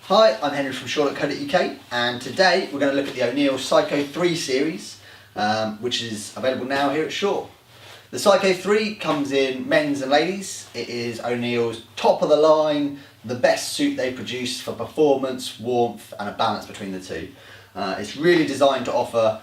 Hi, I'm Henry from Shore.co.uk, and today we're going to look at the O'Neill Psycho 3 series, which is available now here at Shore. The Psycho 3 comes in men's and ladies. It is O'Neill's top of the line, the best suit they produce for performance, warmth and a balance between the two. It's really designed to offer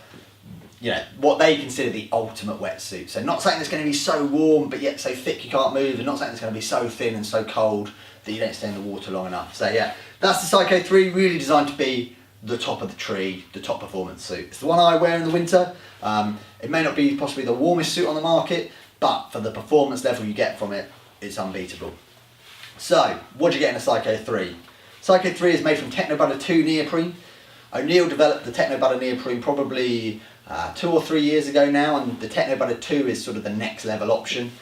what they consider the ultimate wetsuit. So not something that's going to be so warm but yet so thick you can't move, and not something that's going to be so thin and so cold that you don't stay in the water long enough. So yeah, that's the Psycho 3, really designed to be the top of the tree, the top performance suit. It's the one I wear in the winter. It may not be possibly the warmest suit on the market, but for the performance level you get from it, it's unbeatable. So, what do you get in a Psycho 3? Psycho 3 is made from Technobutter 2 neoprene. O'Neill developed the Technobutter neoprene probably 2 or 3 years ago now, and the Technobutter 2 is sort of the next level option.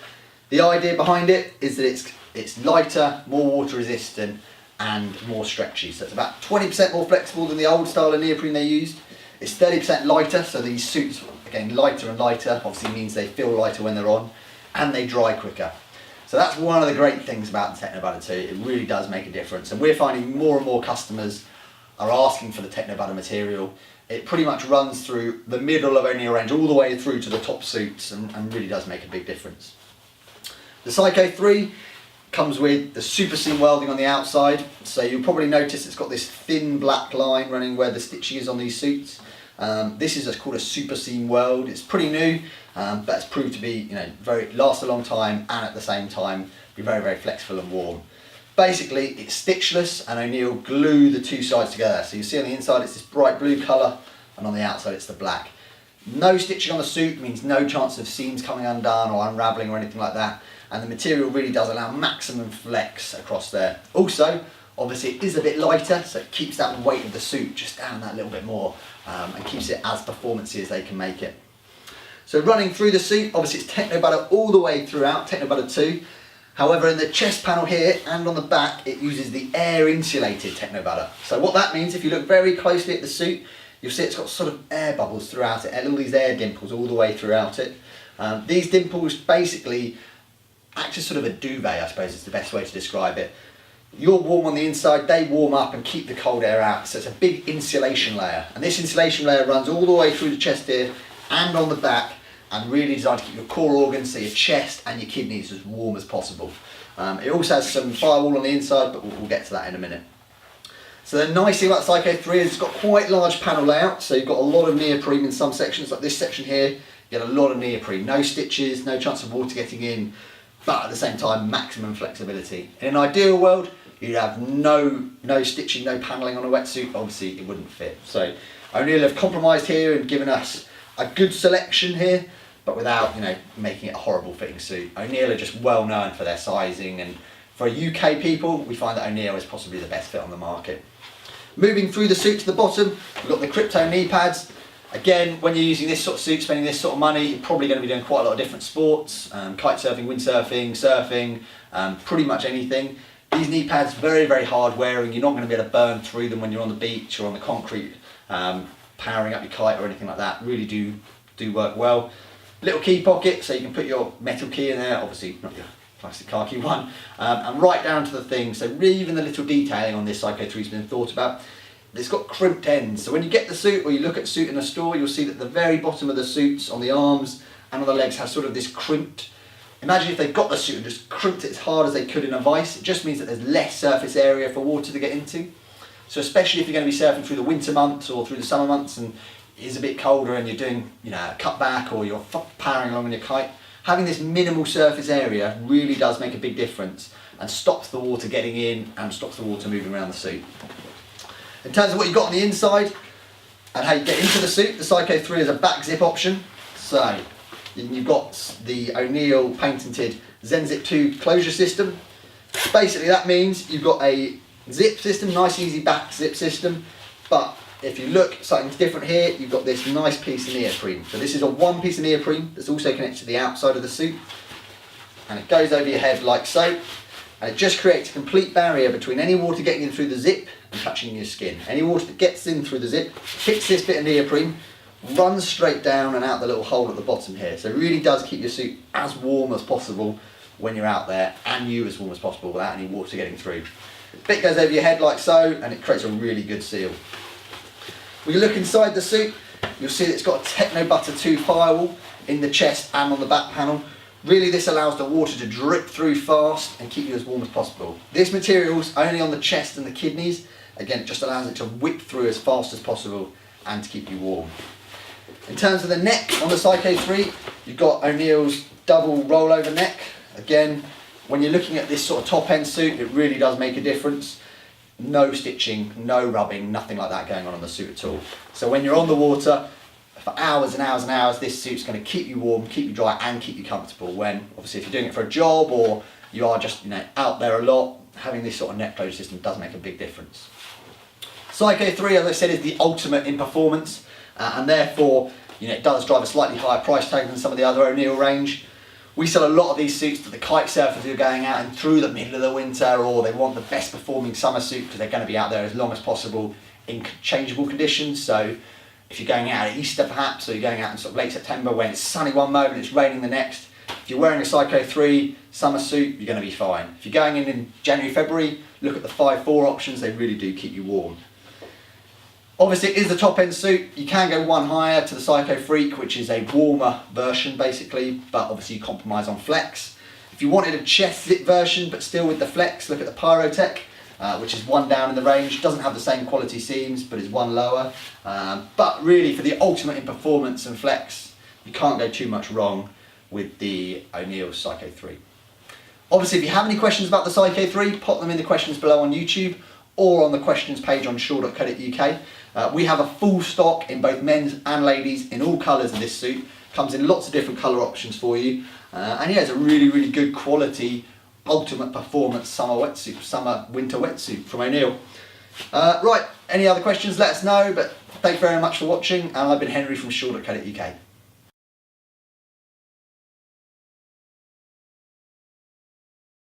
The idea behind it is that it's lighter, more water resistant and more stretchy. So it's about 20% more flexible than the old style of neoprene they used. It's 30% lighter, so these suits, again, lighter and lighter, obviously means they feel lighter when they're on, and they dry quicker. So that's one of the great things about the Technobutter 2. It really does make a difference, and we're finding more and more customers are asking for the Technobutter material. It pretty much runs through the middle of O'Neill range all the way through to the top suits, and really does make a big difference. The Psycho 3 comes with the super seam welding on the outside, so you'll probably notice it's got this thin black line running where the stitching is on these suits. This is called a super seam weld. It's pretty new, but it's proved to be last a long time, and at the same time be very, very flexible and warm. Basically, it's stitchless, and O'Neill glue the two sides together. So you see on the inside it's this bright blue colour, and on the outside it's the black. No stitching on the suit means no chance of seams coming undone or unravelling or anything like that, and the material really does allow maximum flex across there. Also, obviously it is a bit lighter, so it keeps that weight of the suit just down that little bit more, and keeps it as performancy as they can make it. So running through the suit, obviously it's Technobutter all the way throughout, Technobutter 2. However, in the chest panel here and on the back, it uses the air insulated Technobutter. So what that means, if you look very closely at the suit, you'll see it's got sort of air bubbles throughout it, and all these air dimples all the way throughout it. These dimples basically act as sort of a duvet, I suppose is the best way to describe it. You're warm on the inside, they warm up and keep the cold air out, so it's a big insulation layer. And this insulation layer runs all the way through the chest here and on the back, and really designed to keep your core organs, so your chest and your kidneys, as warm as possible. It also has some firewall on the inside, but we'll get to that in a minute. So the nice thing about Psycho 3 is it's got quite large panel layout, so you've got a lot of neoprene in some sections, like this section here, you get a lot of neoprene, no stitches, no chance of water getting in, but at the same time maximum flexibility. In an ideal world, you'd have no stitching, no panelling on a wetsuit, obviously it wouldn't fit. So O'Neill have compromised here and given us a good selection here, but without making it a horrible fitting suit. O'Neill are just well known for their sizing, and for UK people we find that O'Neill is possibly the best fit on the market. Moving through the suit to the bottom, we've got the crypto knee pads. Again, when you're using this sort of suit, spending this sort of money, you're probably going to be doing quite a lot of different sports, kite surfing, windsurfing, surfing, pretty much anything. These knee pads, very, very hard wearing. You're not going to be able to burn through them when you're on the beach or on the concrete, powering up your kite or anything like that. Really do work well. Little key pocket, so you can put your metal key in there, obviously not your plastic car key one, and right down to the thing. So really, even the little detailing on this Psycho 3 has been thought about. It's got crimped ends, so when you get the suit or you look at the suit in a store, you'll see that the very bottom of the suits on the arms and on the legs has sort of this crimped. Imagine if they got the suit and just crimped it as hard as they could in a vice. It just means that there's less surface area for water to get into. So especially if you're going to be surfing through the winter months or through the summer months and it is a bit colder and you're doing a cutback or you're powering along on your kite, having this minimal surface area really does make a big difference and stops the water getting in and stops the water moving around the suit. In terms of what you've got on the inside and how you get into the suit, the Psycho 3 is a back zip option. So you've got the O'Neill patented ZenZip 2 closure system. Basically that means you've got a zip system, nice easy back zip system, but if you look, something's different here, you've got this nice piece of neoprene. So this is a one piece of neoprene that's also connected to the outside of the suit, and it goes over your head like so. And it just creates a complete barrier between any water getting in through the zip and touching your skin. Any water that gets in through the zip hits this bit of neoprene, runs straight down and out the little hole at the bottom here. So it really does keep your suit as warm as possible when you're out there, and you as warm as possible without any water getting through. Bit goes over your head like so, and it creates a really good seal. When you look inside the suit, you'll see that it's got a Techno Butter 2 firewall in the chest and on the back panel. Really, this allows the water to drip through fast and keep you as warm as possible. This material's only on the chest and the kidneys. Again, it just allows it to whip through as fast as possible and to keep you warm. In terms of the neck on the Psycho 3, you've got O'Neill's double rollover neck. Again, when you're looking at this sort of top end suit, it really does make a difference. No stitching, no rubbing, nothing like that going on the suit at all. So when you're on the water for hours and hours and hours, this suit's going to keep you warm, keep you dry and keep you comfortable. When obviously if you're doing it for a job or you are just out there a lot, having this sort of neck closure system does make a big difference. Psycho 3, as I said, is the ultimate in performance, and therefore it does drive a slightly higher price tag than some of the other O'Neill range. We sell a lot of these suits to the kite surfers who are going out and through the middle of the winter, or they want the best performing summer suit because they're going to be out there as long as possible in changeable conditions. So if you're going out at Easter perhaps, or you're going out in sort of late September when it's sunny one moment, it's raining the next, if you're wearing a Psycho 3 summer suit, you're going to be fine. If you're going in January, February, look at the 5.4 options, they really do keep you warm. Obviously it is the top end suit. You can go one higher to the Psycho Freak, which is a warmer version basically, but obviously you compromise on flex. If you wanted a chest zip version but still with the flex, look at the Pyrotech, which is one down in the range. Doesn't have the same quality seams, but is one lower. But really for the ultimate in performance and flex, you can't go too much wrong with the O'Neill Psycho 3. Obviously if you have any questions about the Psycho 3, pop them in the questions below on YouTube or on the questions page on shaw.co.uk. We have a full stock in both men's and ladies in all colours of this suit. Comes in lots of different colour options for you. And yeah, it's a really good quality, ultimate performance summer winter wetsuit from O'Neill. Right, any other questions, let us know. But thank you very much for watching, and I've been Henry from shaw.co.uk.